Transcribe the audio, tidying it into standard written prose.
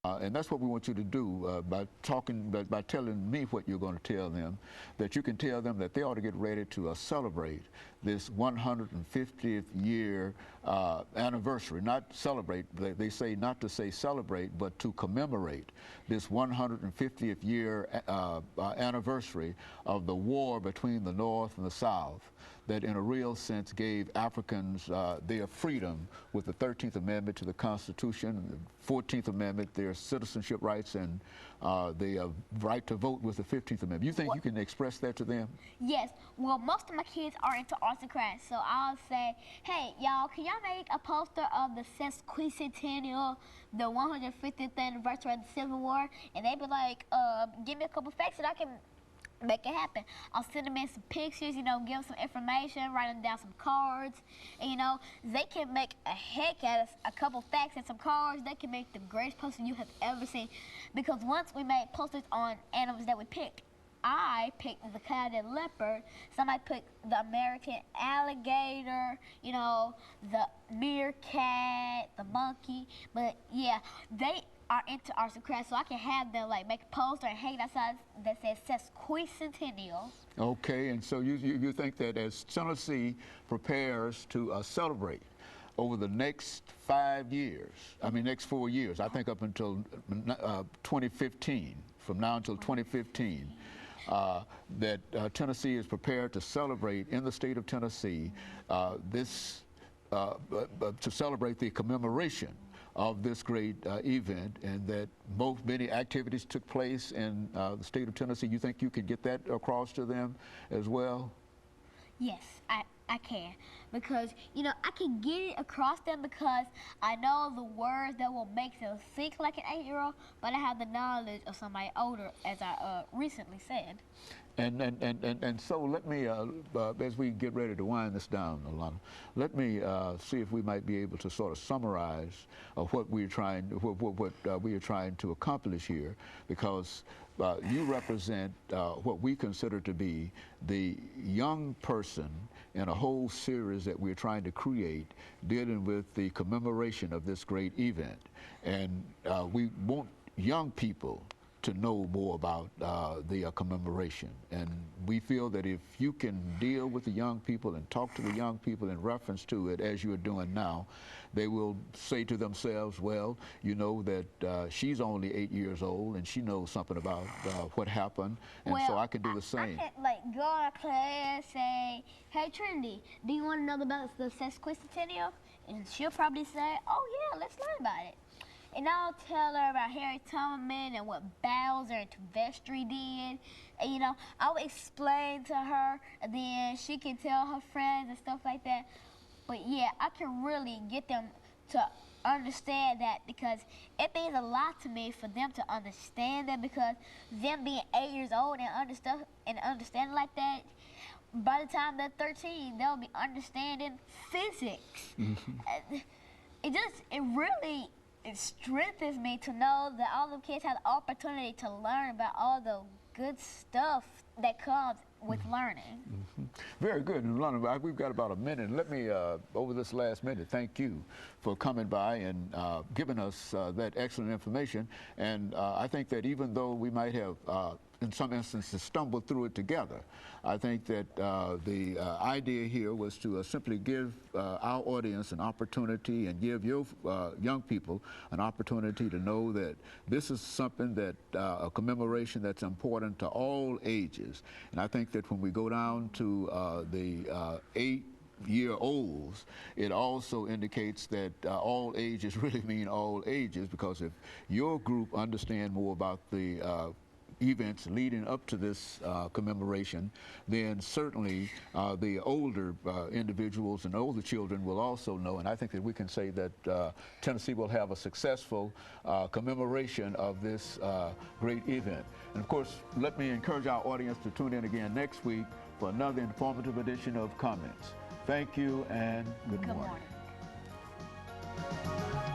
And that's what we want you to do by telling me what you're going to tell them, that you can tell them that they ought to get ready to celebrate this 150th year anniversary. Not celebrate, they say not to say celebrate, but to commemorate this 150th year anniversary of the war between the North and the South, that in a real sense gave Africans their freedom with the 13th Amendment to the Constitution, the 14th Amendment, their citizenship rights, and the right to vote with the 15th Amendment. You think you can express that to them? Yes. Well, most of my kids are into arts and crafts, so I'll say, hey, y'all, can y'all make a poster of the sesquicentennial, the 150th anniversary of the Civil War? And they be like, give me a couple facts that I can make it happen. I'll send them in some pictures, you know, give them some information, write them down some cards, and you know, they can make a heck out of a couple facts and some cards. They can make the greatest poster you have ever seen, because once we made posters on animals that we picked. I picked the coyote leopard, somebody picked the American alligator, you know, the meerkat, the monkey, but yeah, they are into arts and crafts, so I can have them like make a poster and hang it outside that says sesquicentennial. Okay, and so you think that as Tennessee prepares to celebrate over the next 5 years, I mean next 4 years, I think up until 2015, from now until 2015, that Tennessee is prepared to celebrate in the state of Tennessee to celebrate the commemoration of this great event, and that many activities took place in the state of Tennessee. You think you could get that across to them as well? Yes, I can, because you know I can get it across them because I know the words that will make them think like an 8-year-old, but I have the knowledge of somebody older, as I recently said. And so let me, as we get ready to wind this down, Alana, let me see if we might be able to sort of summarize what we are trying to accomplish here, because you represent what we consider to be the young person in a whole series that we're trying to create dealing with the commemoration of this great event. And we want young people to know more about the commemoration. And we feel that if you can deal with the young people and talk to the young people in reference to it, as you are doing now, they will say to themselves, well, you know that she's only 8 years old and she knows something about what happened, and well, so I can do the same. I can like go to class and say, hey Trinity, do you want to know about the sesquicentennial? And she'll probably say, oh yeah, let's learn about it. And I'll tell her about Harry Tubman and what Bowser and Vestry did. And, you know, I'll explain to her, and then she can tell her friends and stuff like that. But, yeah, I can really get them to understand that, because it means a lot to me for them to understand that, because them being 8 years old and understanding like that, by the time they're 13, they'll be understanding physics. It really... It strengthens me to know that all the kids have the opportunity to learn about all the good stuff that comes with learning. Very good. And Alana, we've got about a minute. Let me, over this last minute, thank you for coming by and giving us that excellent information. And I think that even though we might have, in some instances, stumbled through it together, I think that the idea here was to simply give our audience an opportunity and give your young people an opportunity to know that this is something that, a commemoration that's important to all ages. And I think that when we go down to the 8-year-olds, it also indicates that all ages really mean all ages, because if your group understand more about the events leading up to this commemoration, then certainly the older individuals and older children will also know. And I think that we can say that Tennessee will have a successful commemoration of this great event. And of course, let me encourage our audience to tune in again next week for another informative edition of Comments. Thank you and good morning. Morning.